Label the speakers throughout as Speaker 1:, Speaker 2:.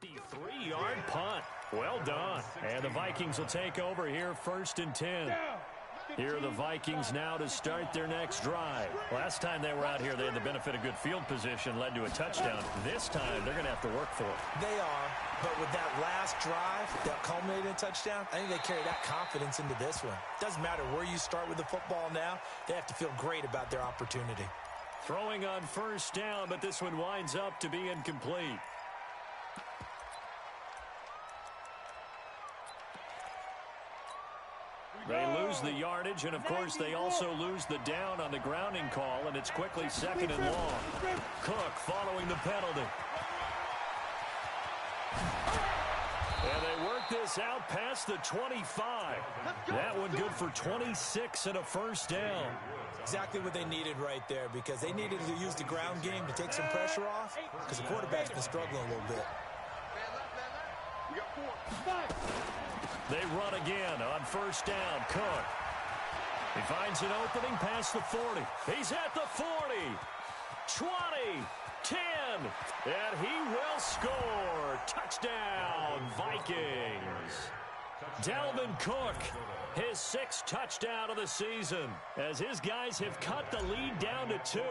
Speaker 1: 63-yard punt. Well done. And the Vikings will take over here, 1st and 10. Here are the Vikings now to start their next drive. Last time they were out here, they had the benefit of good field position, led to a touchdown. This time, they're going to have to work for it.
Speaker 2: They are, but with that last drive that culminated in a touchdown, I think they carry that confidence into this one. Doesn't matter where you start with the football now, they have to feel great about their opportunity.
Speaker 1: Throwing on 1st down, but this one winds up to be incomplete. They lose the yardage, and, of course, they also lose the down on the grounding call, and it's quickly 2nd and long. Cook following the penalty. And they work this out past the 25. That one good for 26 and a 1st down.
Speaker 2: Exactly what they needed right there, because they needed to use the ground game to take some pressure off, because the quarterback's been struggling a little bit.
Speaker 1: They run again on 1st down. Cook. He finds an opening past the 40. He's at the 40. 20. 10. And he will score. Touchdown, Vikings. Dalvin Cook, his 6th touchdown of the season, as his guys have cut the lead down to 2.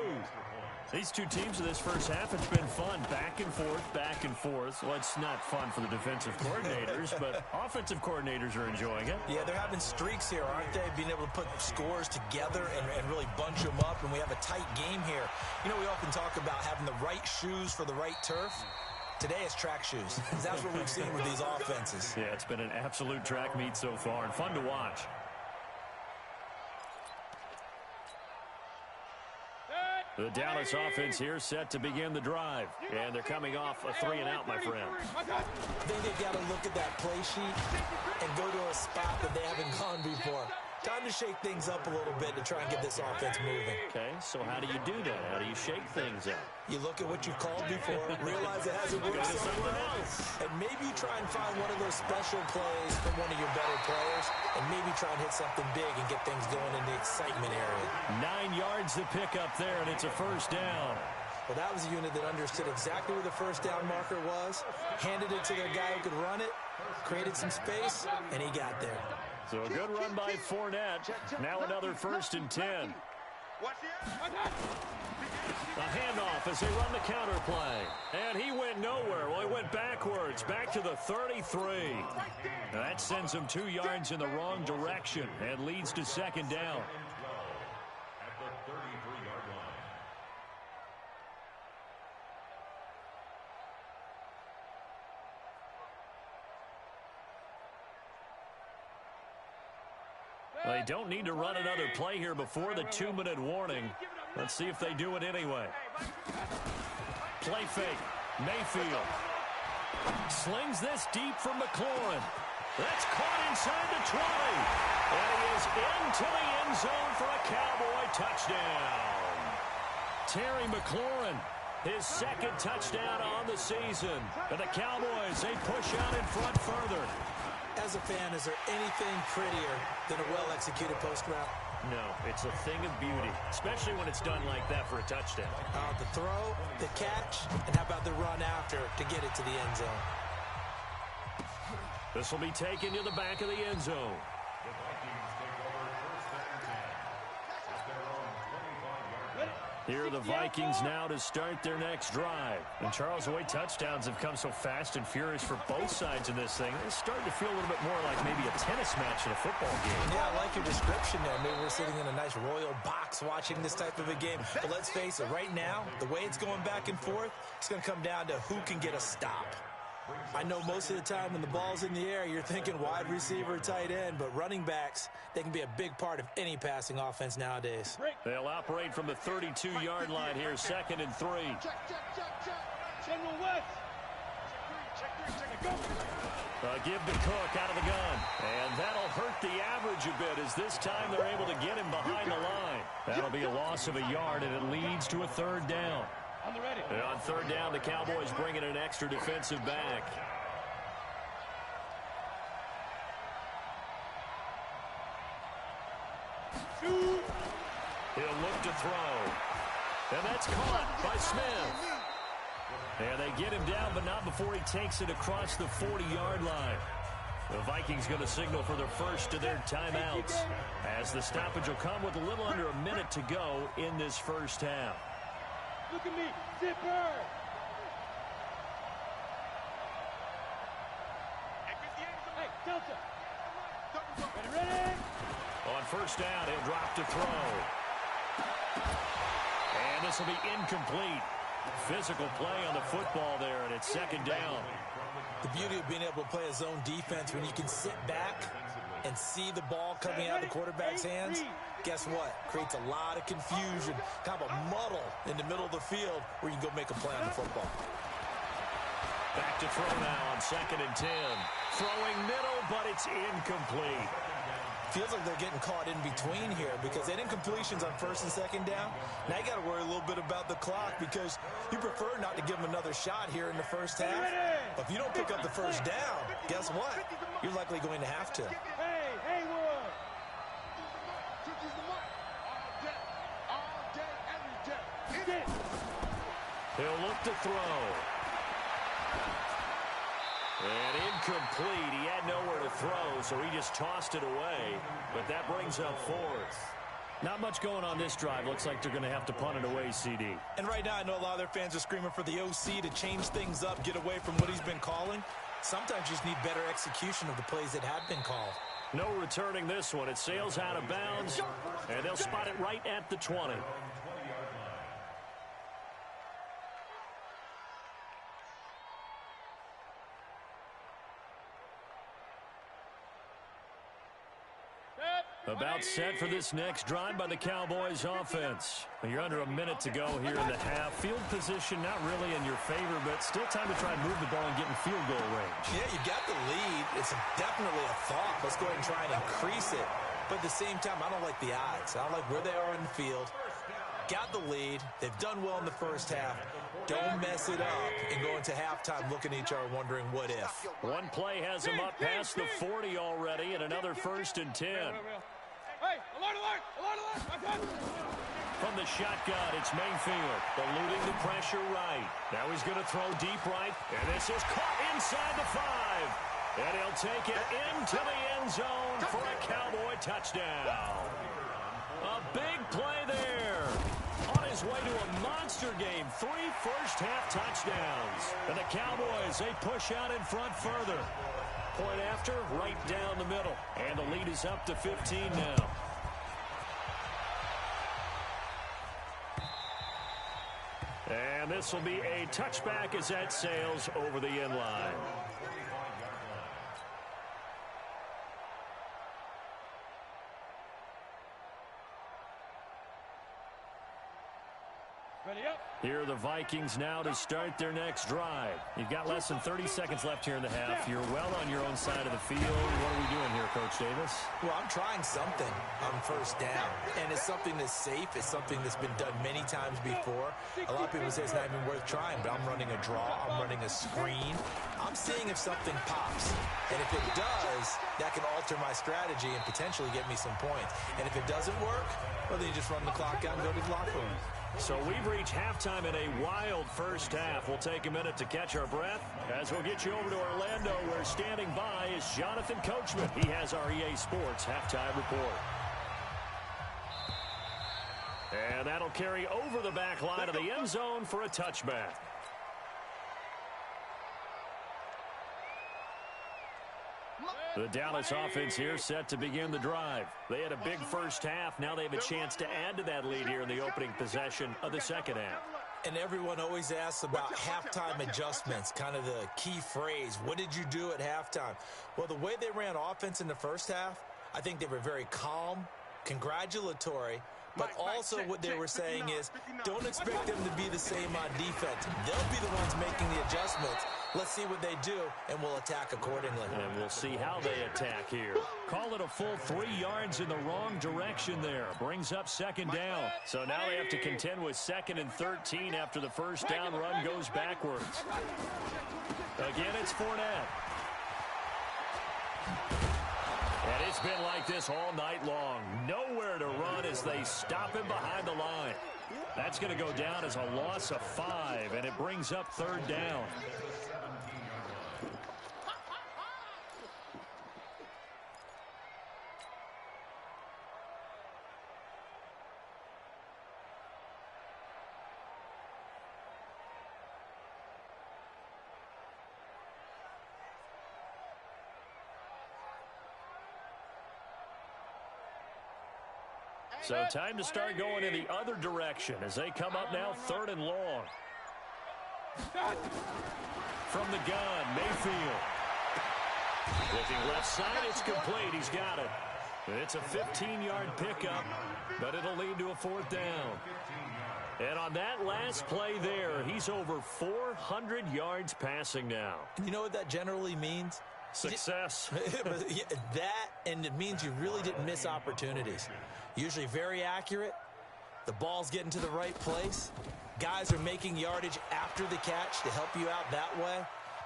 Speaker 1: These two teams in this first half, it's been fun. Back and forth, back and forth. Well, it's not fun for the defensive coordinators, but offensive coordinators are enjoying it.
Speaker 2: Yeah, they're having streaks here, aren't they? Being able to put scores together and really bunch them up, and we have a tight game here. You know, we often talk about having the right shoes for the right turf. Today it's track shoes. That's what we've seen with these offenses.
Speaker 1: Yeah, it's been an absolute track meet so far, and fun to watch. The Dallas offense here set to begin the drive. And they're coming off a 3-and-out, my friend.
Speaker 2: I think they've got to look at that play sheet and go to a spot that they haven't gone before. Time to shake things up a little bit to try and get this offense moving.
Speaker 1: Okay, so how do you do that? How do you shake things up?
Speaker 2: You look at what you've called before, realize it hasn't worked somewhere else, and maybe you try and find one of those special plays from one of your better players, and maybe try and hit something big and get things going in the excitement area.
Speaker 1: 9 yards to pick up there, and it's a 1st down.
Speaker 2: Well, that was a unit that understood exactly where the 1st down marker was, handed it to their guy who could run it, created some space, and he got there.
Speaker 1: So a good run by Fournette. Now another 1st and 10. A handoff as they run the counter play. And he went nowhere. Well, he went backwards, back to the 33. Now that sends him 2 yards in the wrong direction and leads to 2nd down. They don't need to run another play here before the 2-minute warning. Let's see if they do it anyway. Play fake. Mayfield slings this deep from McLaurin. That's caught inside the 20. And he is into the end zone for a Cowboy touchdown. Terry McLaurin, his 2nd touchdown on the season. And the Cowboys, they push out in front further.
Speaker 2: As a fan, is there anything prettier than a well-executed post route?
Speaker 1: No, it's a thing of beauty, especially when it's done like that for a touchdown.
Speaker 2: The throw, the catch, and how about the run after to get it to the end zone?
Speaker 1: This will be taken to the back of the end zone. Here are the Vikings now to start their next drive. And Charles, the way touchdowns have come so fast and furious for both sides in this thing, it's starting to feel a little bit more like maybe a tennis match in a football game.
Speaker 2: Yeah, I like your description there. Maybe we're sitting in a nice royal box watching this type of a game. But let's face it, right now, the way it's going back and forth, it's going to come down to who can get a stop. I know most of the time when the ball's in the air, you're thinking wide receiver, tight end, but running backs, they can be a big part of any passing offense nowadays.
Speaker 1: They'll operate from the 32-yard line here, 2nd and 3. Give to Cook out of the gun. And that'll hurt the average a bit as this time they're able to get him behind the line. That'll be a loss of a yard, and it leads to a 3rd down. And on 3rd down, the Cowboys bring in an extra defensive back. He'll look to throw. And that's caught by Smith. And they get him down, but not before he takes it across the 40-yard line. The Vikings going to signal for their first of their timeouts, as the stoppage will come with a little under a minute to go in this first half.
Speaker 3: Look at me, zipper! Hey, Delta! Ready?
Speaker 1: On first down, he'll drop to throw. And this will be incomplete. Physical play on the football there, and it's second down.
Speaker 2: The beauty of being able to play a zone defense when you can sit back and see the ball coming out of the quarterback's hands, guess what? Creates a lot of confusion, kind of a muddle in the middle of the field where you can go make a play on the football.
Speaker 1: Back to throw now on 2nd and 10. Throwing middle, but it's incomplete.
Speaker 2: Feels like they're getting caught in between here because they didn't completions on 1st and 2nd down. Now you got to worry a little bit about the clock because you prefer not to give them another shot here in the first half. But if you don't pick up the first down, guess what? You're likely going to have to.
Speaker 3: Hey, Haywood!
Speaker 1: He'll look to throw. And incomplete. He had nowhere to throw, so he just tossed it away. But that brings up 4th. Not much going on this drive. Looks like they're going to have to punt it away, CD.
Speaker 2: And right now, I know a lot of their fans are screaming for the OC to change things up, get away from what he's been calling. Sometimes you just need better execution of the plays that have been called.
Speaker 1: No returning this one. It sails out of bounds, and they'll spot it right at the 20. About set for this next drive by the Cowboys offense. You're under a minute to go here in the half. Field position not really in your favor, but still time to try and move the ball and get in field goal range.
Speaker 2: Yeah, you got the lead. It's definitely a thought. Let's go ahead and try and increase it. But at the same time, I don't like the odds. I don't like where they are in the field. Got the lead. They've done well in the first half. Don't mess it up and go into halftime looking at each other wondering what if.
Speaker 1: One play has them up past the 40 already, and another 1st and 10.
Speaker 3: Hey, alert!
Speaker 1: From the shotgun, it's Mayfield, eluding the pressure right. Now he's going to throw deep right, and this is caught inside the 5. And he'll take it into the end zone for a Cowboy touchdown. A big play there. On his way to a monster game, 3 first-half touchdowns. And the Cowboys, they push out in front further. Point after, right down the middle. And the lead is up to 15 now. And this will be a touchback as that sails over the end line.
Speaker 3: Ready up.
Speaker 1: Here are the Vikings now to start their next drive. You've got less than 30 seconds left here in the half. You're well on your own side of the field. What are we doing here, Coach Davis?
Speaker 2: Well, I'm trying something on first down, and it's something that's safe. It's something that's been done many times before. A lot of people say it's not even worth trying, but I'm running a draw. I'm running a screen. I'm seeing if something pops, and if it does, that can alter my strategy and potentially get me some points. And if it doesn't work, well, then you just run the clock out and go to the locker room.
Speaker 1: So we've reached halftime in a wild first half. We'll take a minute to catch our breath as we'll get you over to Orlando, where standing by is Jonathan Coachman. He has our EA Sports halftime report. And that'll carry over the back line of the end zone for a touchback. The Dallas offense here set to begin the drive. They had a big first half. Now they have a chance to add to that lead here in the opening possession of the second half.
Speaker 2: And everyone always asks about halftime adjustments, kind of the key phrase. What did you do at halftime? Well, the way they ran offense in the first half, I think they were very calm, congratulatory, but also what they were saying is don't expect them to be the same on defense. They'll be the ones making the adjustments. Let's see what they do, and we'll attack accordingly.
Speaker 1: And we'll see how they attack here. Call it a full 3 yards in the wrong direction there. Brings up second down. So now they have to contend with 2nd and 13 after the first down run goes backwards. Again, it's Fournette. And it's been like this all night long. Nowhere to run as they stop him behind the line. That's going to go down as a loss of 5, and it brings up 3rd down. So time to start going in the other direction as they come up now 3rd and long. From the gun, Mayfield. Looking left side, it's complete. He's got it. It's a 15-yard pickup, but it'll lead to a 4th down. And on that last play there, he's over 400 yards passing now.
Speaker 2: You know what that generally means?
Speaker 1: Success.
Speaker 2: That, and it means you really didn't miss opportunities. Usually very accurate. The ball's getting to the right place. Guys are making yardage after the catch to help you out that way.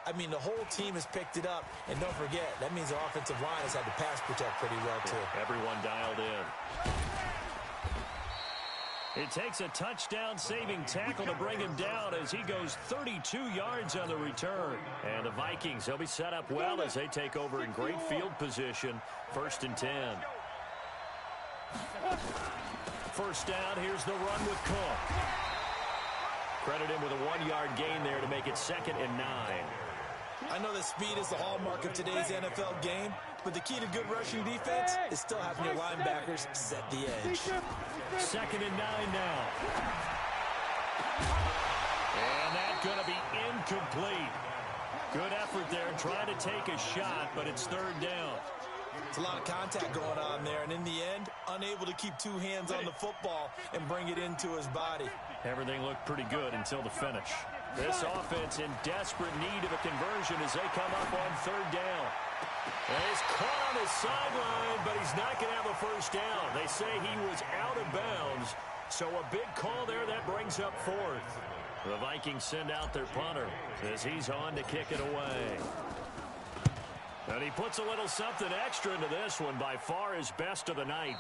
Speaker 2: I mean, the whole team has picked it up. And don't forget, that means the offensive line has had to pass protect pretty well, too.
Speaker 1: Yeah, everyone dialed in. It takes a touchdown-saving tackle to bring him down as he goes 32 yards on the return. And the Vikings, they'll be set up well as they take over in great field position. 1st and 10. First down, here's the run with Cook. Credit him with a 1-yard gain there to make it 2nd and 9.
Speaker 2: I know that speed is the hallmark of today's NFL game, but the key to good rushing defense is still having your linebackers set the edge.
Speaker 1: 2nd and 9 now. And that's going to be incomplete. Good effort there trying to take a shot, but it's 3rd down.
Speaker 2: It's a lot of contact going on there, and in the end, unable to keep 2 hands on the football and bring it into his body.
Speaker 1: Everything looked pretty good until the finish. This offense in desperate need of a conversion as they come up on 3rd down. And he's caught on his sideline, but he's not going to have a first down. They say he was out of bounds, so a big call there that brings up 4th. The Vikings send out their punter as he's on to kick it away. And he puts a little something extra into this one, by far his best of the night.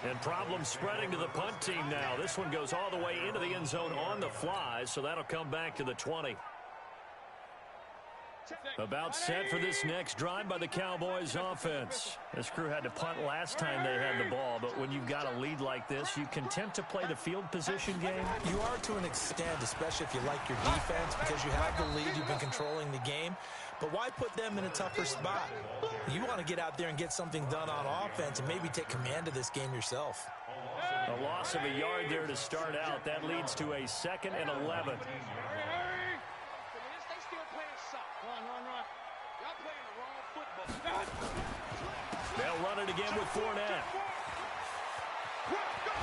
Speaker 1: And problems spreading to the punt team now. This one goes all the way into the end zone on the fly, so that'll come back to the 20. About set for this next drive by the Cowboys offense. This crew had to punt last time they had the ball, but when you've got a lead like this, you can tend to play the field position game.
Speaker 2: You are to an extent, especially if you like your defense, because you have the lead, you've been controlling the game. But why put them in a tougher spot? You want to get out there and get something done on offense and maybe take command of this game yourself.
Speaker 1: A loss of a yard there to start out. That leads to a 2nd and 11. They'll run it again with Fournette.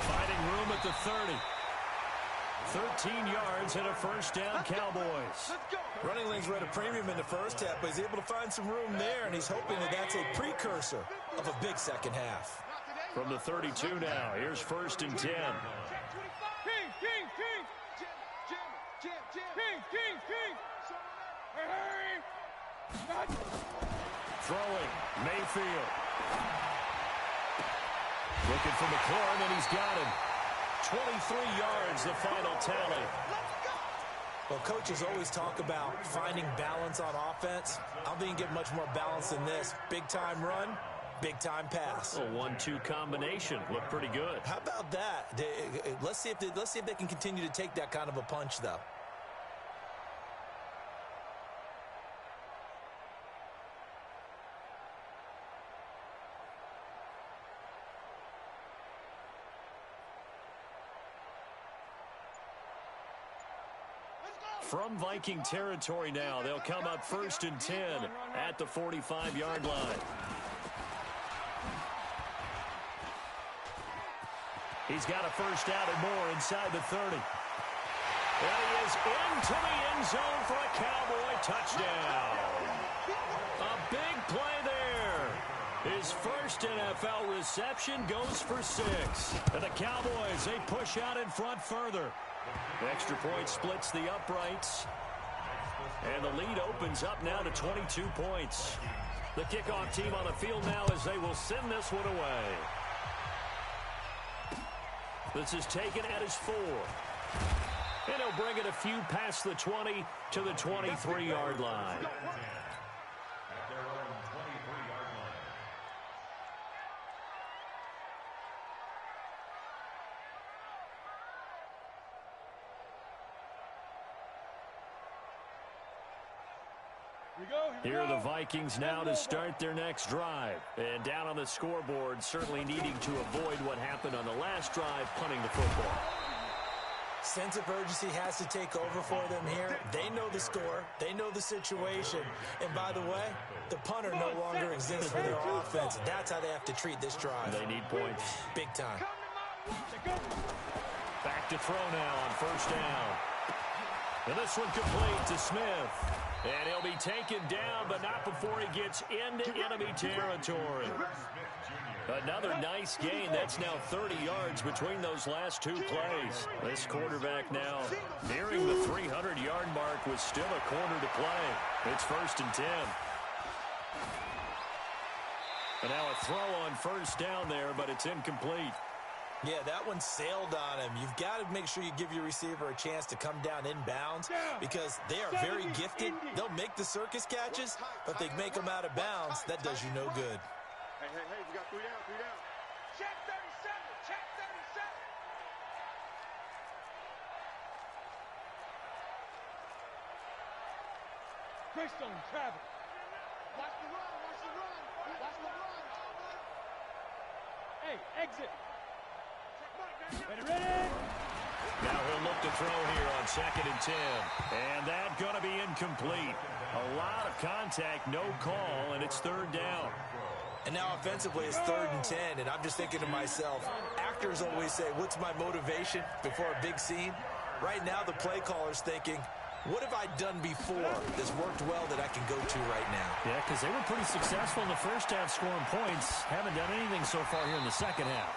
Speaker 1: Finding room at the 30. 13 yards and a first down, Cowboys.
Speaker 2: Running lanes were at a premium in the first half, but he's able to find some room there, and he's hoping that that's a precursor of a big second half.
Speaker 1: From the 32 now, here's 1st and 10. Throwing, Mayfield. Looking for McLaurin, and he's got him. 23 yards, the final tally.
Speaker 2: Well, coaches always talk about finding balance on offense. I don't think you get much more balance than this. Big-time run, big-time pass.
Speaker 1: A 1-2 combination. Looked pretty good.
Speaker 2: How about that? Let's see if they can continue to take that kind of a punch, though.
Speaker 1: From Viking territory now, they'll come up 1st and 10 at the 45-yard line. He's got a first down and more inside the 30. And he is into the end zone for a Cowboy touchdown. A big play there. His first NFL reception goes for 6. And the Cowboys, they push out in front further. The extra point splits the uprights. And the lead opens up now to 22 points. The kickoff team on the field now as they will send this one away. This is taken at his 4. And he'll bring it a few past the 20 to the 23-yard line. Here are the Vikings now to start their next drive. And down on the scoreboard, certainly needing to avoid what happened on the last drive, punting the football.
Speaker 2: Sense of urgency has to take over for them here. They know the score. They know the situation. And by the way, the punter no longer exists for their offense. That's how they have to treat this drive.
Speaker 1: They need points.
Speaker 2: Big time.
Speaker 1: Back to throw now on first down. And this one complete to Smith. And he'll be taken down, but not before he gets into enemy territory. Another nice gain. That's now 30 yards between those last two plays. This quarterback now nearing the 300-yard mark with still a quarter to play. It's 1st and 10. And now a throw on first down there, but it's incomplete.
Speaker 2: Yeah, that one sailed on him. You've got to make sure you give your receiver a chance to come down inbounds because they are very gifted. They'll make the circus catches, but they make them out of bounds. That does you no good.
Speaker 3: Hey, we got 3 down. Check 37, check 37. Greystone, travel. Watch the run. Hey, exit. Ready.
Speaker 1: Now he'll look to throw here on 2nd and 10. And that's going to be incomplete. A lot of contact, no call, and it's 3rd down.
Speaker 2: And now offensively it's 3rd and 10, and I'm just thinking to myself, actors always say, what's my motivation before a big scene? Right now the play caller's thinking, what have I done before that's worked well that I can go to right now?
Speaker 1: Yeah, because they were pretty successful in the first half scoring points. Haven't done anything so far here in the second half.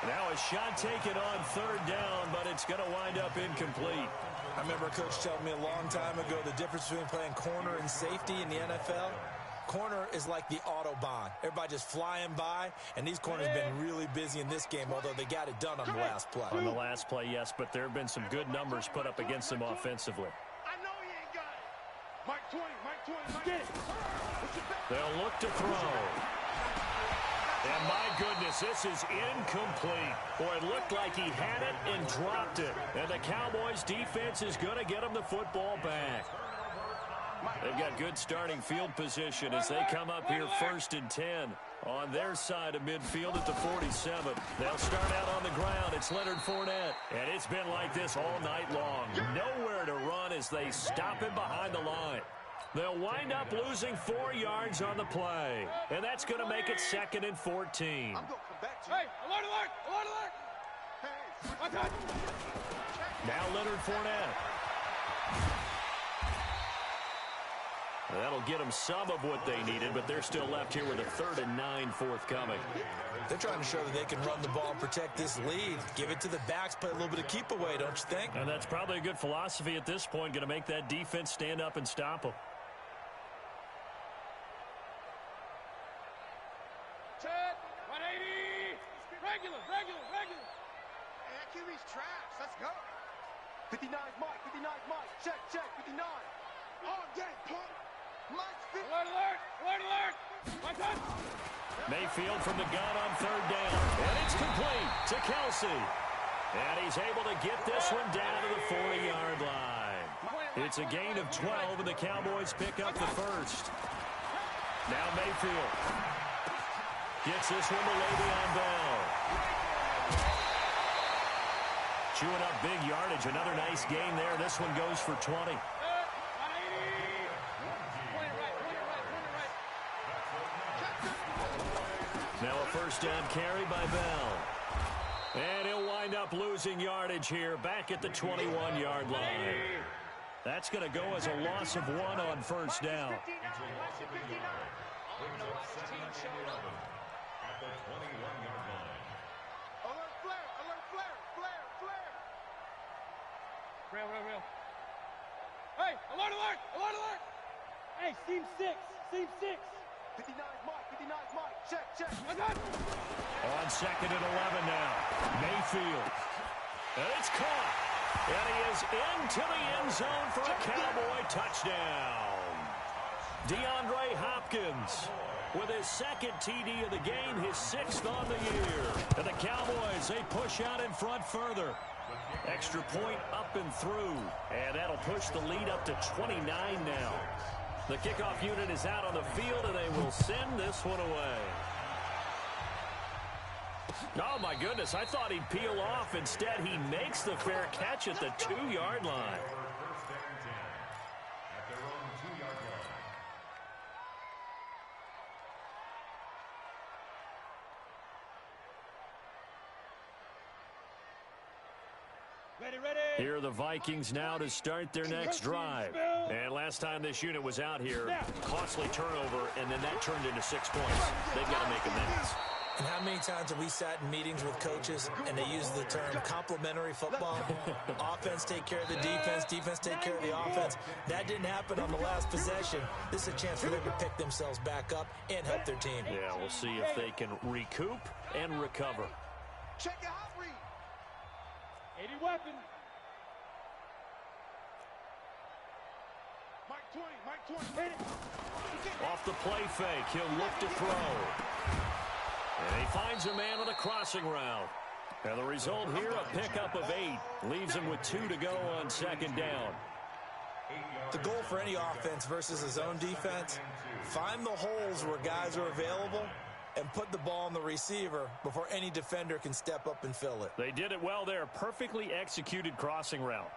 Speaker 1: Now a shot taken on 3rd down, but it's going to wind up incomplete.
Speaker 2: I remember Coach telling me a long time ago the difference between playing corner and safety in the NFL. Corner is like the Autobahn. Everybody just flying by, and these corners have been really busy in this game, although they got it done on the last play.
Speaker 1: On the last play, yes, but there have been some good numbers put up against them offensively.
Speaker 3: I know he ain't got it. Mike 20. Get it.
Speaker 1: They'll look to throw. And my goodness, this is incomplete. Boy, it looked like he had it and dropped it. And the Cowboys defense is going to get him the football back. They've got good starting field position as they come up here 1st and 10 on their side of midfield at the 47. They'll start out on the ground. It's Leonard Fournette. And it's been like this all night long. Nowhere to run as they stop him behind the line. They'll wind up losing 4 yards on the play. And that's going to make it 2nd and 14.
Speaker 3: Hey, alert! Hey,
Speaker 1: now Leonard Fournette. That'll get them some of what they needed, but they're still left here with a 3rd and 9 forthcoming.
Speaker 2: They're trying to show that they can run the ball and protect this lead. Give it to the backs, play a little bit of keep away, don't you think?
Speaker 1: And that's probably a good philosophy at this point, going to make that defense stand up and stop them.
Speaker 3: Ted, 180. Regular. Hey, that QB's trash. Let's go. 59's Mike. Check, 59. All day, punk. Alert! My touch!
Speaker 1: Mayfield from the gun on 3rd down. And it's complete to Kelsey. And he's able to get this one down to the 40-yard line. It's a gain of 12, and the Cowboys pick up the first. Now Mayfield gets this one to Le'Veon Bell. Chewing up big yardage. Another nice gain there. This one goes for 20. Now a 1st down carry by Bell. And he'll wind up losing yardage here back at the 21-yard line. That's going to go as a loss of 1 on 1st down.
Speaker 3: Rail. Hey, alert! Hey, seam 6. Check.
Speaker 1: On 2nd and 11 now. Mayfield. And it's caught. And he is into the end zone for a Cowboy touchdown. DeAndre Hopkins with his 2nd TD of the game, his 6th on the year. And the Cowboys, they push out in front further. Extra point up and through. And that'll push the lead up to 29 now. The kickoff unit is out on the field, and they will send this one away. Oh, my goodness. I thought he'd peel off. Instead, he makes the fair catch at the 2-yard line. Here are the Vikings now to start their next drive. And last time this unit was out here, costly turnover, and then that turned into 6 points. They've got to make amends.
Speaker 2: And how many times have we sat in meetings with coaches and they use the term complementary football? Offense take care of the defense, defense take care of the offense. That didn't happen on the last possession. This is a chance for them to pick themselves back up and help their team.
Speaker 1: Yeah, we'll see if they can recoup and recover.
Speaker 3: Check your hot read.
Speaker 4: 80 weapon.
Speaker 3: Mike 20. Hit it.
Speaker 1: Off the play fake, he'll look to throw. And he finds a man on a crossing route. And the result here, a pickup of 8. Leaves him with 2 to go on 2nd down.
Speaker 2: The goal for any offense versus his own defense, find the holes where guys are available and put the ball on the receiver before any defender can step up and fill it.
Speaker 1: They did it well there. Perfectly executed crossing route.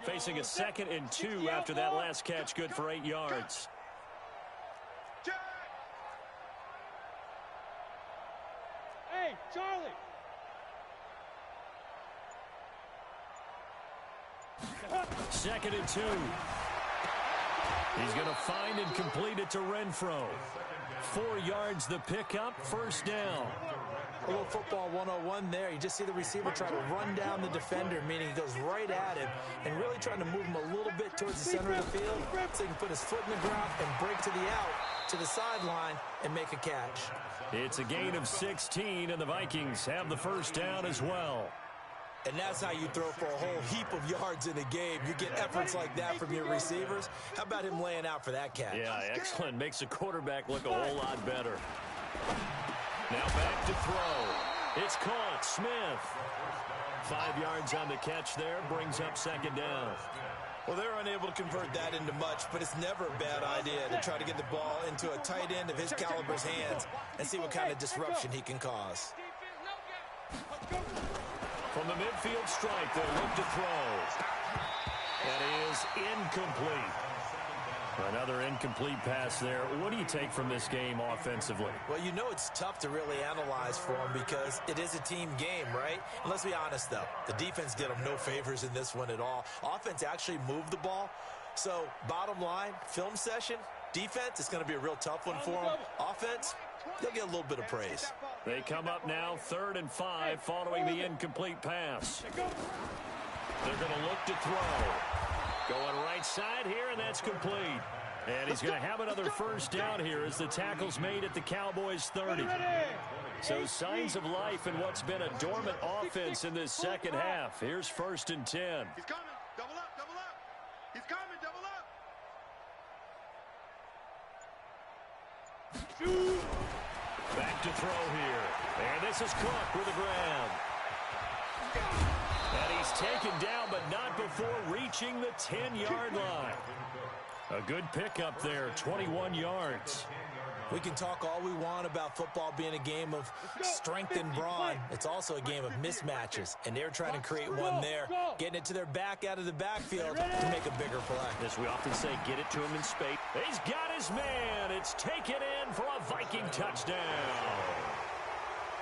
Speaker 1: Facing a 2nd and 2 after that last catch, good for 8 yards.
Speaker 4: Hey, Charlie.
Speaker 1: 2nd and 2. He's going to find and complete it to Renfro. 4 yards the pickup, 1st down.
Speaker 2: A little football 101 there. You just see the receiver try to run down the defender, meaning he goes right at him and really trying to move him a little bit towards the center of the field so he can put his foot in the ground and break to the out, to the sideline, and make a catch.
Speaker 1: It's a gain of 16, and the Vikings have the 1st down as well.
Speaker 2: And that's how you throw for a whole heap of yards in a game. You get efforts like that from your receivers. How about him laying out for that catch?
Speaker 1: Yeah, excellent. Makes the quarterback look a whole lot better. Now back to throw. It's caught. Smith. 5 yards on the catch there. Brings up 2nd down.
Speaker 2: Well, they're unable to convert that into much, but it's never a bad idea to try to get the ball into a tight end of his caliber's hands and see what kind of disruption he can cause.
Speaker 1: From the midfield stripe, they look to throw. That is incomplete. Another incomplete pass there. What do you take from this game offensively?
Speaker 2: Well, you know it's tough to really analyze for them because it is a team game, right? And let's be honest, though. The defense did them no favors in this one at all. Offense actually moved the ball. So, bottom line, film session, defense, it's going to be a real tough one for them. Offense, they'll get a little bit of praise.
Speaker 1: They come up now 3rd and 5 following the incomplete pass. They're going to look to throw. Going right side here, and that's complete. And he's going to have another 1st down here as the tackle's made at the Cowboys' 30. So signs of life in what's been a dormant offense in this 2nd half. Here's 1st and 10.
Speaker 3: He's coming. Double up. He's coming. Double up.
Speaker 1: Back to throw here. And this is Cook with a grab. And he's taken down, but not before reaching the 10-yard line. A good pickup there, 21 yards.
Speaker 2: We can talk all we want about football being a game of strength and brawn. It's also a game of mismatches, and they're trying to create one there, getting it to their back out of the backfield to make a bigger play.
Speaker 1: As we often say, get it to him in space. He's got his man. It's taken in for a Viking touchdown.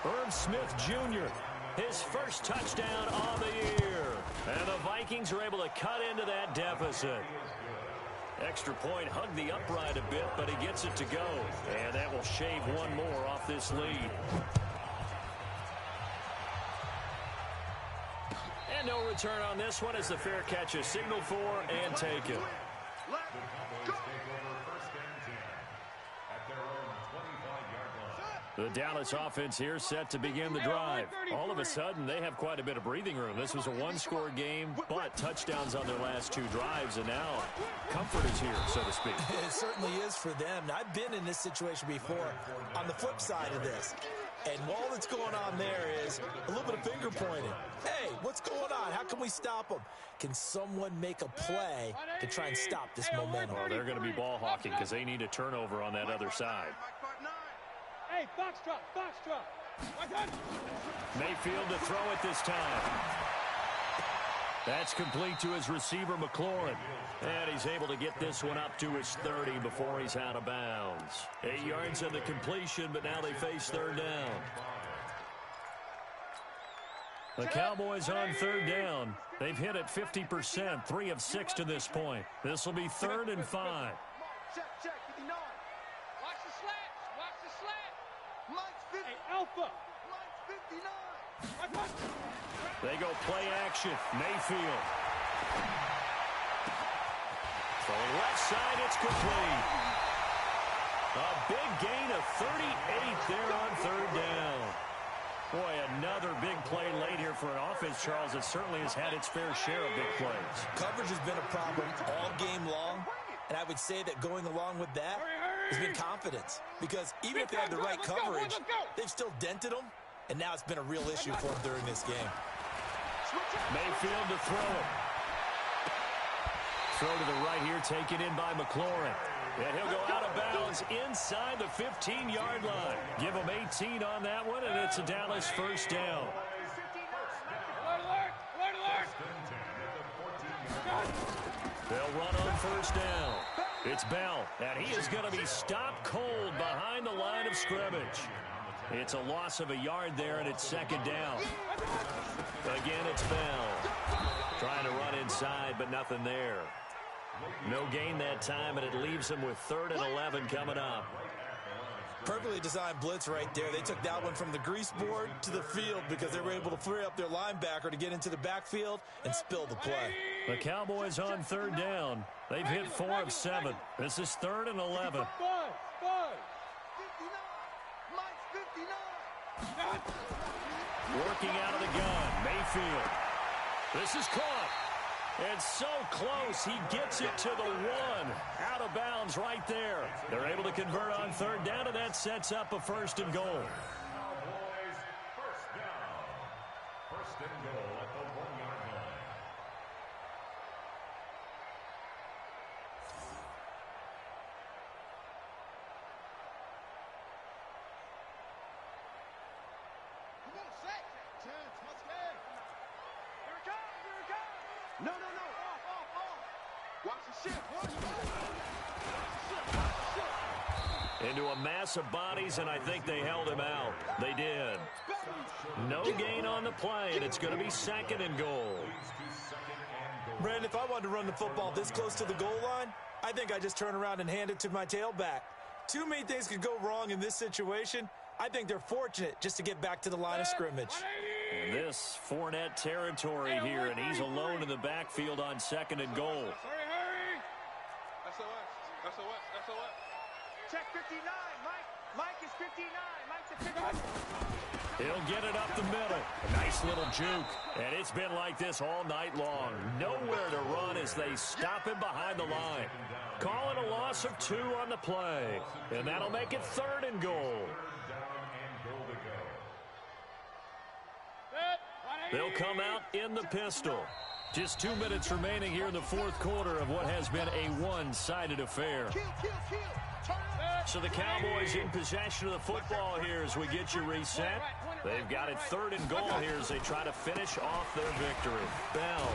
Speaker 1: Irv Smith Jr., his 1st touchdown on the year. And the Vikings are able to cut into that deficit. Extra point, hugged the upright a bit, but he gets it to go. And that will shave one more off this lead. And no return on this one as the fair catch is signaled for and taken. The Dallas offense here set to begin the drive. All of a sudden, they have quite a bit of breathing room. This was a one-score game, but touchdowns on their last 2 drives, and now comfort is here, so to speak.
Speaker 2: It certainly is for them. Now, I've been in this situation before on the flip side of this. And all that's going on there is a little bit of finger pointing. Hey, what's going on? How can we stop them? Can someone make a play to try and stop this momentum?
Speaker 1: Well, they're going to be ball hawking because they need a turnover on that other side.
Speaker 4: Hey, foxtrot, foxtrot.
Speaker 1: Mayfield to throw it this time. That's complete to his receiver, McLaurin. And he's able to get this one up to his 30 before he's out of bounds. 8 yards on the completion, but now they face third down. The Cowboys on third down. They've hit it 50%, 3 of 6 to this point. This will be 3rd and 5.
Speaker 3: Check, 59.
Speaker 4: Watch the slats, watch the slat.
Speaker 3: Mike's 50.
Speaker 4: Hey, Alpha.
Speaker 3: Mike's 59.
Speaker 1: They go play action. Mayfield. Throwing left side, it's complete. A big gain of 38 there on third down. Boy, another big play late here for an offense, Charles, that certainly has had its fair share of big plays.
Speaker 2: Coverage has been a problem all game long, and I would say that going along with that has been confidence. Because even if they have the right coverage, they've still dented them, and now it's been a real issue for them during this game.
Speaker 1: Mayfield to throw it. Throw to the right here, taken in by McLaurin. And he'll go out of bounds inside the 15-yard line. Give him 18 on that one, and it's a Dallas first down.
Speaker 4: Alert, alert, alert, alert.
Speaker 1: They'll run on first down. It's Bell, and he is going to be stopped cold behind the line of scrimmage. It's a loss of a yard there, and it's second down. Again, it's Bell. Trying to run inside, but nothing there. No gain that time, and it leaves him with 3rd and 11 coming up.
Speaker 2: Perfectly designed blitz right there. They took that one from the grease board to the field because they were able to free up their linebacker to get into the backfield and spill the play.
Speaker 1: The Cowboys on third down. They've hit 4 of 7. This is 3rd and 11.
Speaker 4: Buzz, buzz.
Speaker 3: 59. Mike's 59.
Speaker 1: Working out of the gun, Mayfield. This is caught. And so close, he gets it to the 1. Out of bounds right there. They're able to convert on third down, and that sets up a 1st and goal.
Speaker 5: Cowboys first down. 1st and goal at the 1-yard line.
Speaker 3: Come on, set. 10, touchdown. Here it comes, here it comes. No. Off. Watch the shift. Watch the shift.
Speaker 1: Into a mass of bodies, and I think they held him out. They did. No gain on the play, and it's going to be 2nd and goal.
Speaker 2: Brandon, if I wanted to run the football this close to the goal line, I think I just turn around and hand it to my tailback. Too many things could go wrong in this situation. I think they're fortunate just to get back to the line of scrimmage.
Speaker 1: And this Fournette territory here, and he's alone in the backfield on 2nd and goal.
Speaker 4: Hurry.
Speaker 3: SOS. Check 59. Mike is 59. Mike's at 59.
Speaker 1: He'll get it up the middle. A nice little juke. And it's been like this all night long. Nowhere to run as they stop him behind the line. Calling a loss of 2 on the play. And that'll make it 3rd and goal. They'll come out in the pistol. Just 2 minutes remaining here in the 4th quarter of what has been a one-sided affair. So the Cowboys in possession of the football here as we get you reset. They've got it 3rd and goal here as they try to finish off their victory. Bell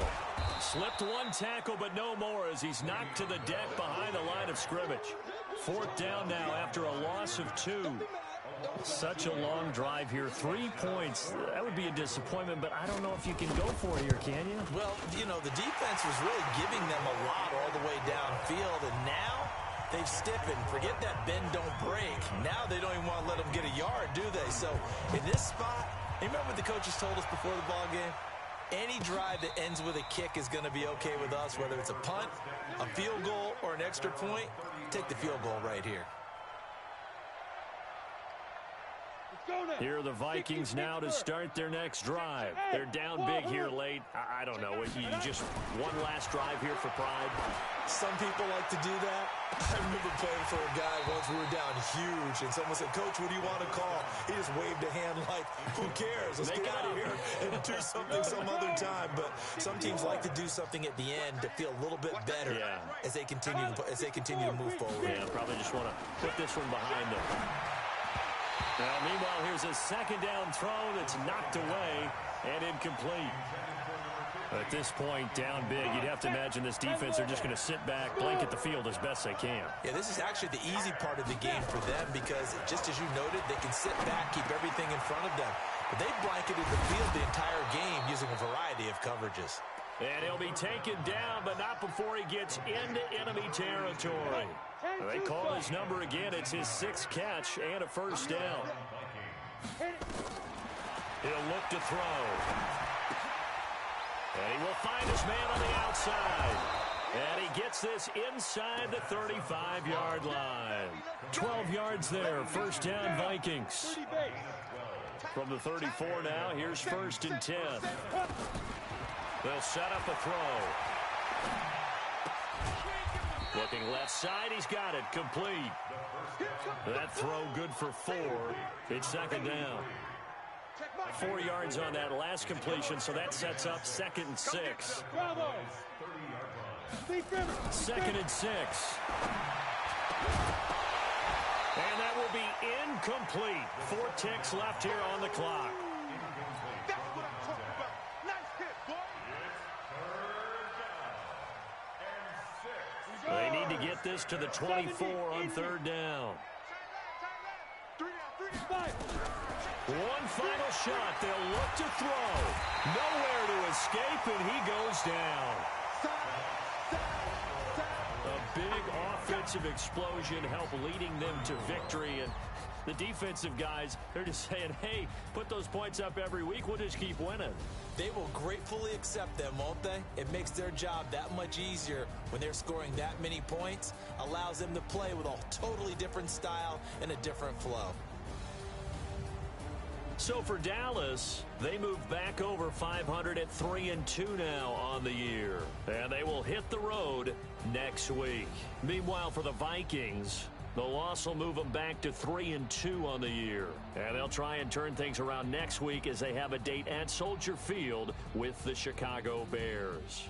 Speaker 1: slipped 1 tackle, but no more as he's knocked to the deck behind the line of scrimmage. 4th down now after a loss of 2. Such a long drive here. 3 points. That would be a disappointment, but I don't know if you can go for it here, can you?
Speaker 2: Well, you know, the defense was really giving them a lot all the way downfield, and now they've stiffened. Forget that bend, don't break. Now they don't even want to let them get a yard, do they? So in this spot, remember what the coaches told us before the ball game? Any drive that ends with a kick is going to be okay with us, whether it's a punt, a field goal, or an extra point. Take the field goal right here.
Speaker 1: Here are the Vikings now to start their next drive. They're down big here late. I don't know. You just one last drive here for pride?
Speaker 2: Some people like to do that. I remember playing for a guy once. We were down huge, and someone said, "Coach, what do you want to call?" He just waved a hand like, "Who cares? Let's get out of here and do something some other time." But some teams like to do something at the end to feel a little bit better as they continue to move forward.
Speaker 1: Yeah, probably just want to put this one behind them. Now, meanwhile, here's a second down throw that's knocked away and incomplete. At this point, down big, you'd have to imagine this defense are just going to sit back, blanket the field as best they can.
Speaker 2: Yeah, this is actually the easy part of the game for them because, just as you noted, they can sit back, keep everything in front of them. But they've blanketed the field the entire game using a variety of coverages.
Speaker 1: And he'll be taken down, but not before he gets into enemy territory. They call his number again. It's his 6th catch and a first down. He'll look to throw. And he will find his man on the outside. And he gets this inside the 35-yard line. 12 yards there. First down, Vikings. From the 34 now, here's 1st and 10. They'll set up a throw. Looking left side, he's got it. Complete. That throw good for 4. It's 2nd down. 4 yards on that last completion, so that sets up 2nd and 6. 2nd and 6. And that will be incomplete. 4 ticks left here on the clock.
Speaker 3: That's what I'm talking about. Nice hit, boy.
Speaker 1: They need to get this to the 24 on 3rd down. One final shot. They'll look to throw. Nowhere to escape, and he goes down. A big offensive explosion helped leading them to victory. And the defensive guys, they're just saying, hey, put those points up every week. We'll just keep winning.
Speaker 2: They will gratefully accept them, won't they? It makes their job that much easier when they're scoring that many points. Allows them to play with a totally different style and a different flow.
Speaker 1: So for Dallas, they move back over 500 at 3-2 now on the year. And they will hit the road next week. Meanwhile, for the Vikings, the loss will move them back to 3-2 on the year. And they'll try and turn things around next week as they have a date at Soldier Field with the Chicago Bears.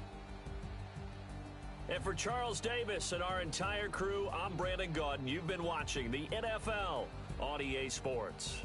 Speaker 1: And for Charles Davis and our entire crew, I'm Brandon Gaudin. You've been watching the NFL on EA Sports.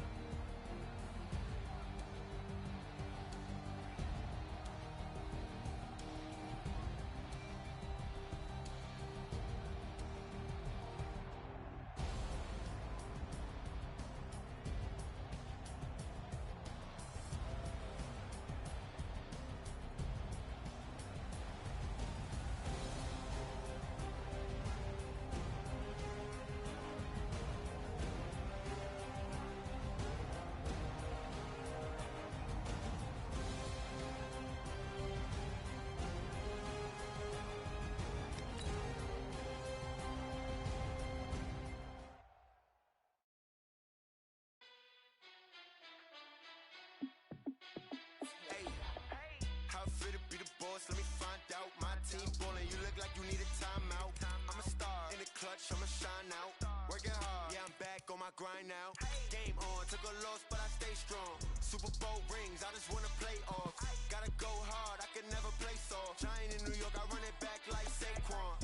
Speaker 6: Let me find out. My team ballin', you look like you need a timeout. I'm a star in the clutch, I'ma shine out. Working hard, yeah, I'm back on my grind now. Game on, took a loss, but I stay strong. Super Bowl rings, I just wanna play off. Gotta go hard, I can never play soft. Giant in New York, I run it back like Saquon.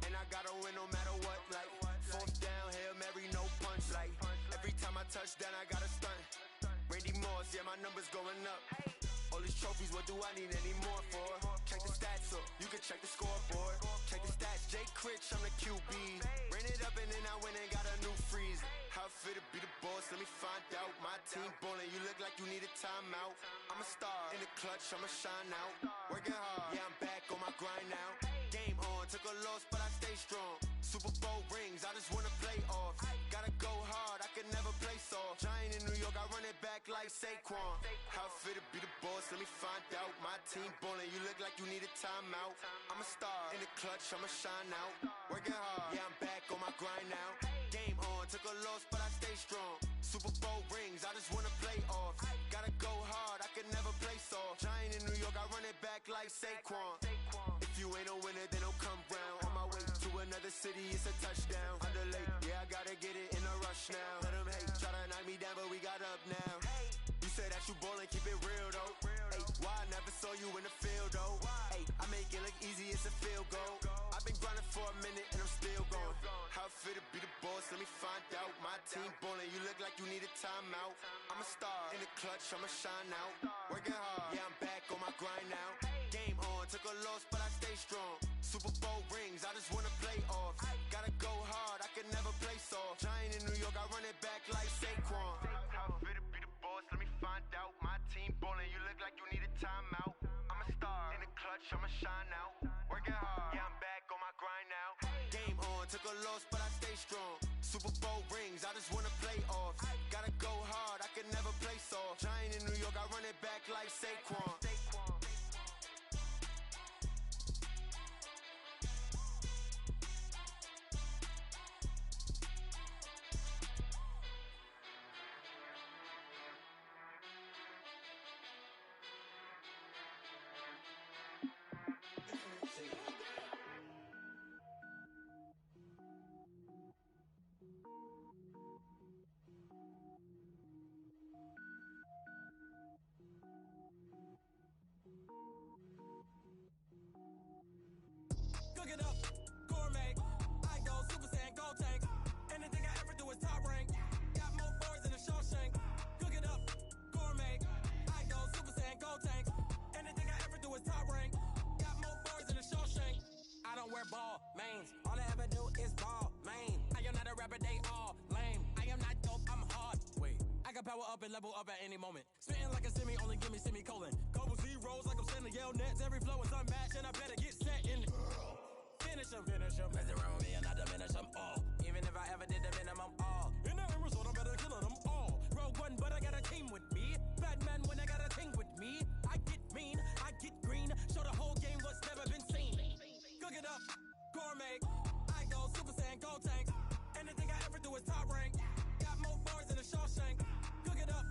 Speaker 6: And I gotta win no matter what, like 4th down, Hail Mary, no punch. Like every time I touch down, I gotta stunt. Randy Moss, yeah, my numbers going up. All these trophies, what do I need any more for? Check the stats up, you can check the scoreboard. Check the stats, Jay Critch, I'm the QB. Ran it up and then I went and got a new freeze. How it feel to be the boss, let me find out. My team ballin', you look like you need a timeout. I'm a star in the clutch, I'ma shine out. Working hard, yeah, I'm back on my grind now. Game on, took a loss, but I stay strong. Super Bowl rings, I just wanna play off. Gotta go hard, I can can never play soft. Giant in New York, I run it back like Saquon. How fit to be the boss, let me find out. My team ballin', you look like you need a timeout. I'm a star in the clutch, I'ma shine out. Working hard, yeah, I'm back on my grind now. Game on, took a loss, but I stay strong. Super Bowl rings, I just wanna play off. Gotta go hard, I can never play soft. Giant in New York, I run it back like Saquon. If you ain't a winner, then don't come round. On my way to another city, it's a touchdown. Underlay, yeah, I gotta get it in a rush now. Let them hate, try to knock me down, but we got up now. You say that you ballin', keep it real though. Ay, why I never saw you in the field though? Ay, I make it look easy, it's a field goal. I've been grinding for a minute and I'm still going. How fit to be the boss, let me find out. My team ballin', you look like you need a timeout. I'm a star in the clutch, I'ma shine out. Working hard, yeah, I'm back on my grind now. Game on, took a loss, but I stay strong. Super Bowl rings, I just wanna play off. Gotta go hard, I can never play soft. Giant in New York, I run it back like Saquon. How fit to be the boss, let me find out. My team ballin', you look like you need a timeout. I'm a star in the clutch, I'ma shine out. Working hard, yeah, I'm back on my grind now. Game on, took a loss, but I stay strong. Super Bowl rings, I just wanna play off. Gotta go hard, I can never play soft. Giant in New York, I run it back like Saquon.
Speaker 7: Cook it up, gourmet. I go Super Saiyan, gold tank. Anything I ever do is top rank. Got more boards than a Shawshank. Cook it up, gourmet. I go Super Saiyan, gold tank. Anything I ever do is top rank. Got more boards than a Shawshank. I don't wear ball mains. All I ever do is ball main. I am not a rapper, they all lame. I am not dope, I'm hard. Wait, I can power up and level up at any moment. Spitting like a semi, only give me semicolon. Couple zeros like I'm sending yell nets. Every flow is unmatched and I better get set in. Finish him. Mess around with me and I diminish them all. Even if I ever did the minimum all. In the end result, I'm better killing them all. Rogue One, but I got a team with me. Batman when I got a team with me. I get mean, I get green. Show the whole game what's never been seen. Cook it up, gourmet. I go Super Saiyan, gold tank. Anything I ever do is top rank. Got more bars than a Shawshank. Cook it up,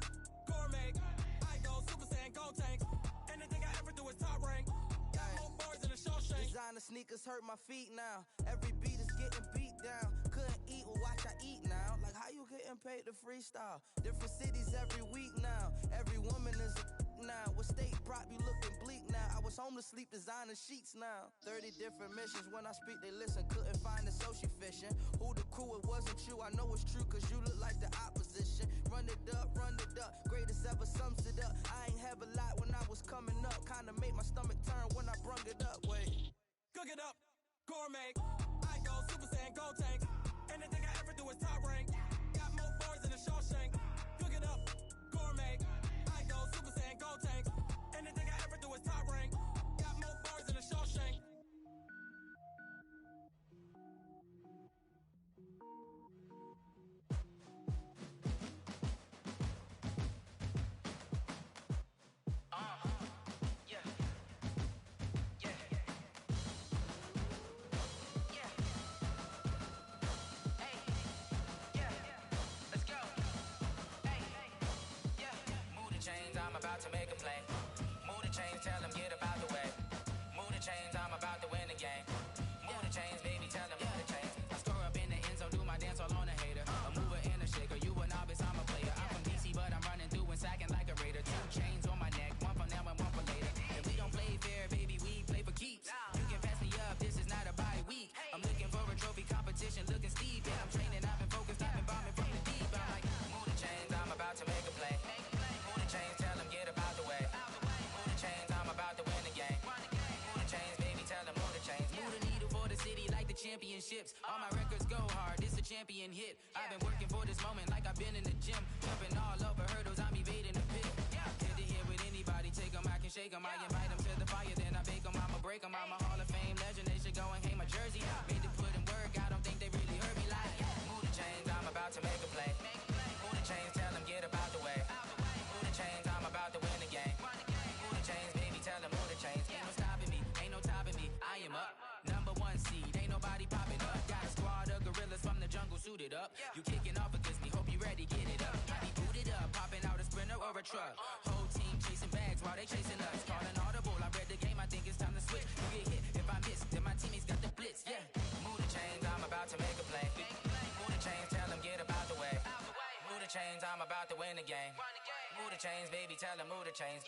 Speaker 7: gourmet. I go Super Saiyan, gold tank. Anything I ever do is top rank. Got more bars than a Shawshank.
Speaker 8: Designer sneakers hurt my feet now. Every beat is getting beat down. Couldn't eat, well watch I eat now. Like how you getting paid to freestyle? Different cities every week now. Every woman is a now. What state prop you looking bleak now? I was home to sleep designer sheets now. 30 different missions. When I speak they listen. Couldn't find it so she fishing. Who the crew? It wasn't you. I know it's true cause you look like the opposition. Run it up. Greatest ever sums it up. I ain't have a lot when I was coming up. Kinda made my stomach turn when I brung it up. Wait.
Speaker 7: Cook it up, gourmet. I go Super Saiyan, gold tank. Anything I ever do is top rank. Got more bars than a Shawshank. Cook it up, gourmet. I go Super Saiyan, gold tank. Anything I ever do is top rank. Got more bars than a Shawshank.
Speaker 9: I'm about to make a play. Move the chains, tell them get about the way. Move the chains, I'm about to win the game. Move the chains, baby, tell them move the chains. I score up in the end zone, do my dance all on a hater. A mover and a shaker, you a novice, I'm a player. I'm from DC, but I'm running through and sacking like a raider. 2 chains on my neck, one for now and one for later. If we don't play fair, baby, we play for keeps. You can pass me up, this is not a bye week. I'm looking for a trophy competition, looking steep. Yeah, I'm training, I've been focused, I've been bombing from the deep. I'm like, move the chains, I'm about to make a play. Move the chains, tell them get about the way. Move the chains, I'm about to win the game. Move the chains, baby, tell them move the chains. Move the needle for the city like the championships. All my records go hard, this a champion hit. I've been working for this moment like I've been in the gym. Jumping all over hurdles, I'm evading the pit. Head to head with anybody, take them, I can shake them. I invite them to the fire, then I bake them, I'ma break them. I'm a Hall of Fame legend, they should go and hang my jersey. Made to put in work, I don't think they really heard me like. Move the chains, I'm about to make a play. truck. Whole team chasing bags while they chasing us. Calling audible, I read the game, I think it's time to switch. You get hit, if I miss, then my teammates got the blitz, yeah. Move the chains, I'm about to make a play. Move the chains, tell them get about the way. Move the chains, I'm about to win the game. Move the chains, baby, tell them move the chains.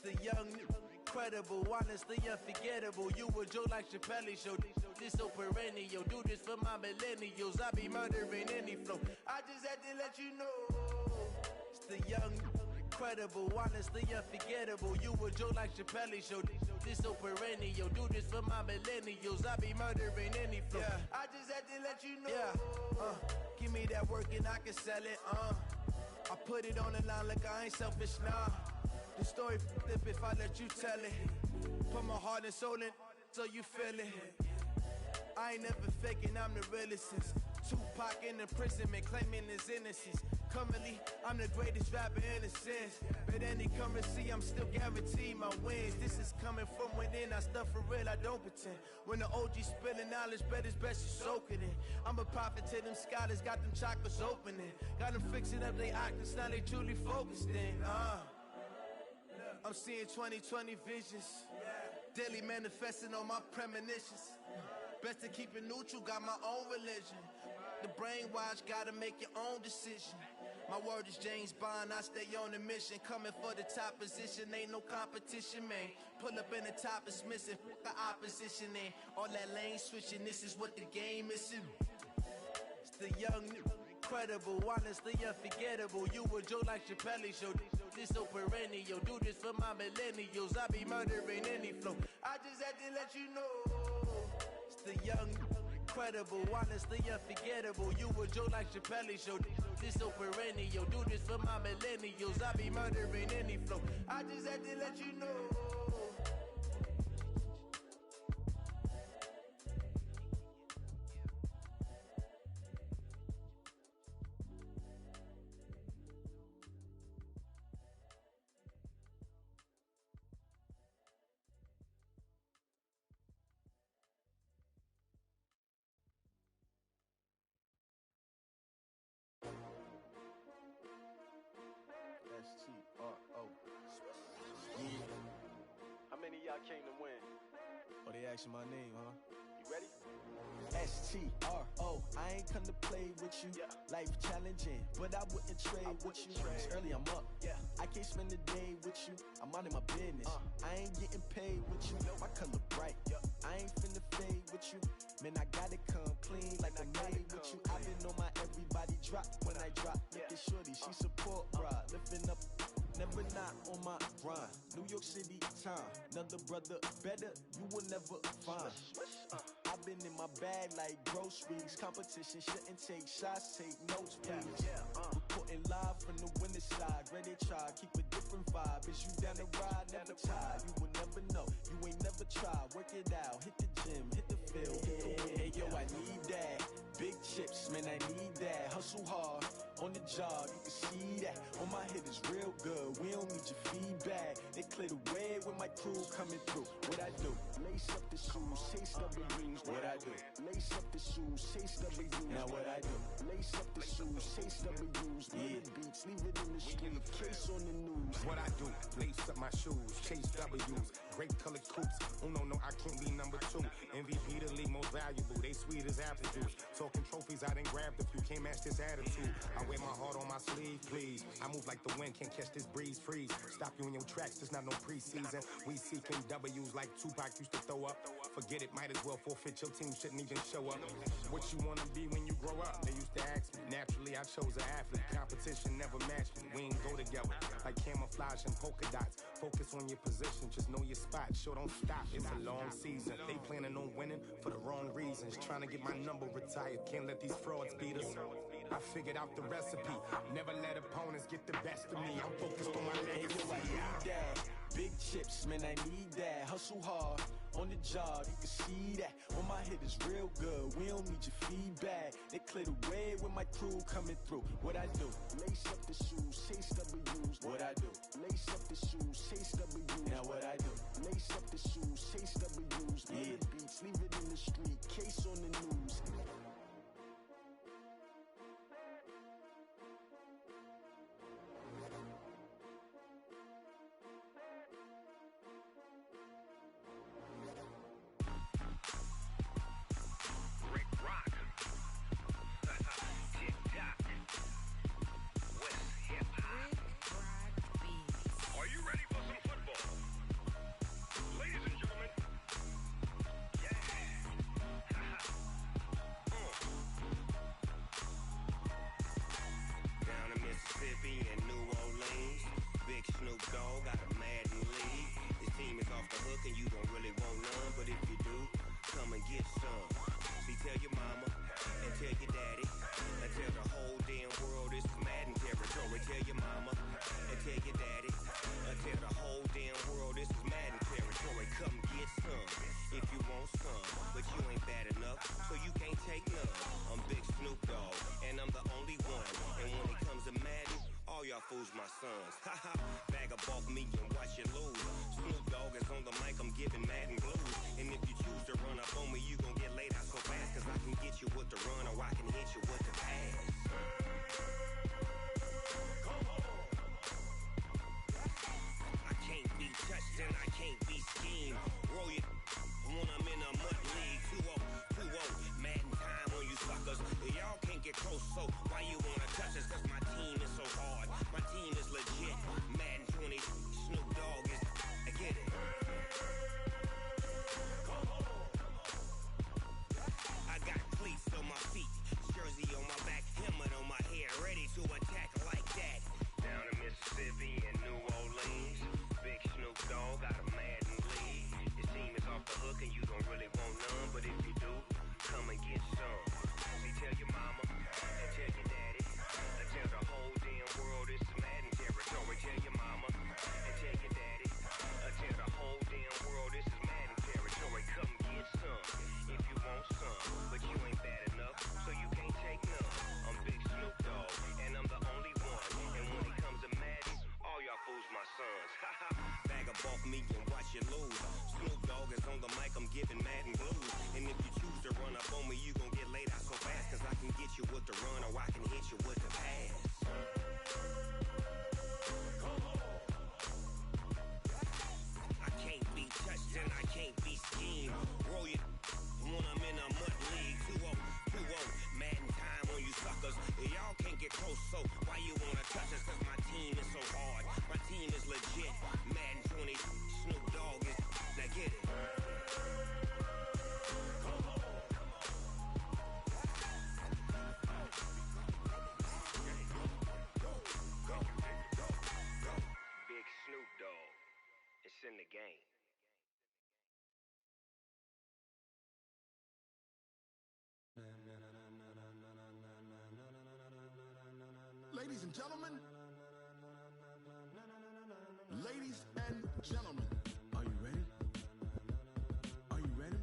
Speaker 10: The young, incredible, honestly unforgettable. You a Joe like Chappelle show. This so perennial. Do this for my millennials. I be murdering any flow. I just had to let you know. It's the young, incredible, honestly unforgettable. You a Joe like Chappelle show. This so perennial. Do this for my millennials. I be murdering any flow. Yeah. I just had to let you know. Yeah. Give me that work and I can sell it. I put it on the line like I ain't selfish, nah. The story flip if I let you tell it. Put my heart and soul in so you feel it. I ain't never faking, I'm the realest since Tupac in imprisonment, claiming his innocence. Currently, I'm the greatest rapper in a sense. But any currency, I'm still guaranteed my wins. This is coming from within, I stuff for real, I don't pretend. When the OG spilling knowledge, bet it's best you soak it in. I'm a prophet to them scholars, got them chakras opening. Got them fixing up they octaves, now they truly focused in. I'm seeing 2020 visions, daily manifesting on my premonitions. Best to keep it neutral, got my own religion. The brainwash, gotta make your own decision. My word is James Bond, I stay on a mission. Coming for the top position, ain't no competition, man. Pull up in the top is missing, fuck the opposition, ain't all that lane switching, this is what the game is. It's the young, incredible, honestly unforgettable. You a Joe like Chappelle show. This so perennial. Do this for my millennials. I be murdering any flow. I just had to let you know. It's the young, incredible, honestly unforgettable. You a Joe like Chappelle show. This so perennial. Do this for my millennials. I be murdering any flow. I just had to let you know. S-T-R-O. How many of y'all came to win? Oh, they asking my name, huh? You ready? S-T-R-O. I ain't come to play with you. Yeah. Life challenging, but I wouldn't trade with you. It's early, I'm up. Yeah. I can't spend the day with you. I'm minding my business. I ain't getting paid with you. My color bright. I ain't finna fade with you. Man, I gotta come clean like I made with you. I've been on my everybody drop when I drop. Look at shorty, she support bra. Lifting up, never not on my grind. New York City time, another brother better, you will never find. I've been in my bag like groceries. Competition shouldn't take shots, take notes, please. Reporting live from the winning side. Ready to try, keep a different vibe. Is you down the ride, never tired. You will never know, you ain't never tried. Work it out, hit the gym, hit the field. Hey yo, I need that. Big chips, man, I need that. Hustle hard, on the job, you can see that. On my head is real good, we don't need your feedback. They clear the way with my crew coming through. What I do? Lace up the shoes, chase W's. What I do? Lace up the shoes, chase W's. Now what I do? Lace up the shoes, chase W's. Yeah. Beats, leave it in the street, case on the news.
Speaker 11: What I do? Lace up my shoes, chase W's. Great colored coops. Oh no, I can't be number 2. MVP the league most valuable. They sweet as apple juice. Talking trophies, I done grabbed a few. Can't match this attitude. I wear my heart on my sleeve, please. I move like the wind, can't catch this breeze, freeze. Stop you in your tracks, there's not no preseason. We seeking W's like Tupac used to throw up. Forget it, might as well forfeit. Your team shouldn't even show up. What you wanna be when you grow up? They used to ask me. Naturally, I chose an athlete. Competition never matched me. We ain't go together like camouflage and polka dots. Focus on your position, just know your spot. Show don't stop, it's a long season. They planning on winning for the wrong reasons. Trying to get my number retired. Can't let these frauds beat us. I figured out the recipe. Never let opponents get the best of me. I'm focused on my legacy.
Speaker 10: I need that. Big chips, man, I need that. Hustle hard, On the job, you can see that. When my hit is real good, we don't need your feedback. They clear the way with my crew coming through. What I do? Lace up the shoes, chase W's. What I do? Lace up the shoes, chase W's. Now what I do? Lace up the shoes, chase W's. Yeah. The beats, leave it in the street, case on the news.
Speaker 12: Fools my sons. Haha, bag up off me and watch you lose. Snoop Dogg is on the mic, I'm giving Madden blues. And if you choose to run up on me, you gon' get laid out so fast. Cause I can get you with the run or I can hit you with the pass. I can't be touched and I can't be schemed. Roll you when I'm in a mud league. 2-0, 2-0, Madden time on you suckers. Y'all can't get close, so why you wanna touch us? Cause my team is so hard. My team is legit. Madden 20, Snoop Dogg is. I get it. I got cleats on my feet, jersey on my back, helmet on my head, ready to attack like that. Down in Mississippi and New Orleans, big Snoop Dogg got a Madden league. His team is off the hook and you don't really want none, but if you do, come and get some. See, tell your mama and tell your daddy, and tell the whole damn world this is Madden territory. Tell your mama and tell your daddy, and tell the whole damn world this is Madden territory. Come get some if you want some, but you ain't bad enough, so you can't take none. I'm Big Snoop Dogg, and I'm the only one. And when it comes to Madden, all y'all fools my sons. Haha, bag up off me and watch you lose. Snoop Dogg is on the mic, I'm giving Madden blues. And if you choose to run up on me, you gon' get laid out so fast. Cause I can get you with the run or I can hit you with the pass. I can't be touched and I can't be schemed. Roll you when I'm in a mud league. 2-0, 2-0, Madden time on you suckers. Y'all can't get close, so why you wanna touch us? Cause my team is so hard. My team is legit. Madden 20, Snoop Dogg is. Now get it. Big Snoop Dogg. It's in the game.
Speaker 11: Ladies and gentlemen, ladies and gentlemen, are you ready? Are you ready?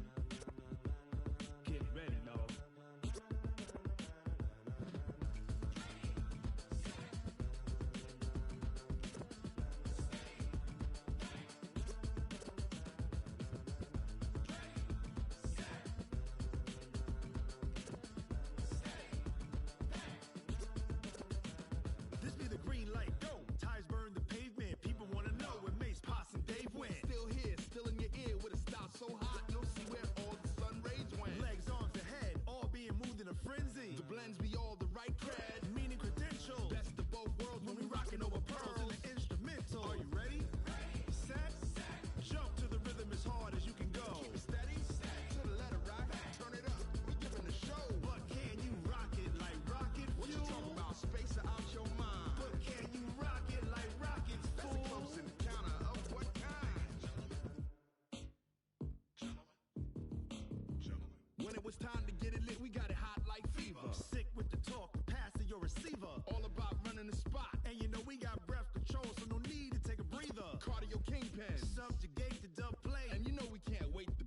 Speaker 10: Get ready, dog.
Speaker 11: This be the green light, go. Tires burn the pavement. People wanna know where Mace, Pops, and Dave went. Still here, still in your ear with a style so hot, you'll see where all the sun rays went. Legs, arms, ahead, all being moved in a frenzy. The blends be all the right cred, meaning credentials. Best of both worlds when we rockin' over pearls in the instrumental. Are you ready? Set, jump to the rhythm as hard as you can go. Keep it steady, to the letter rock, turn it up. We giving the show. But can you rock it like rocket fuel? What you talking about? Space out your mind. But can you rock it like rockets, fool? That's a close encounter of what kind? When it was time to get it lit, we got it hot like fever. Sick with the talk, pass to your receiver. All about running the spot. And you know we got breath control, so no need to take a breather. Cardio kingpin, subjugate the dub play. And you know we can't wait to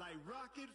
Speaker 13: like rocket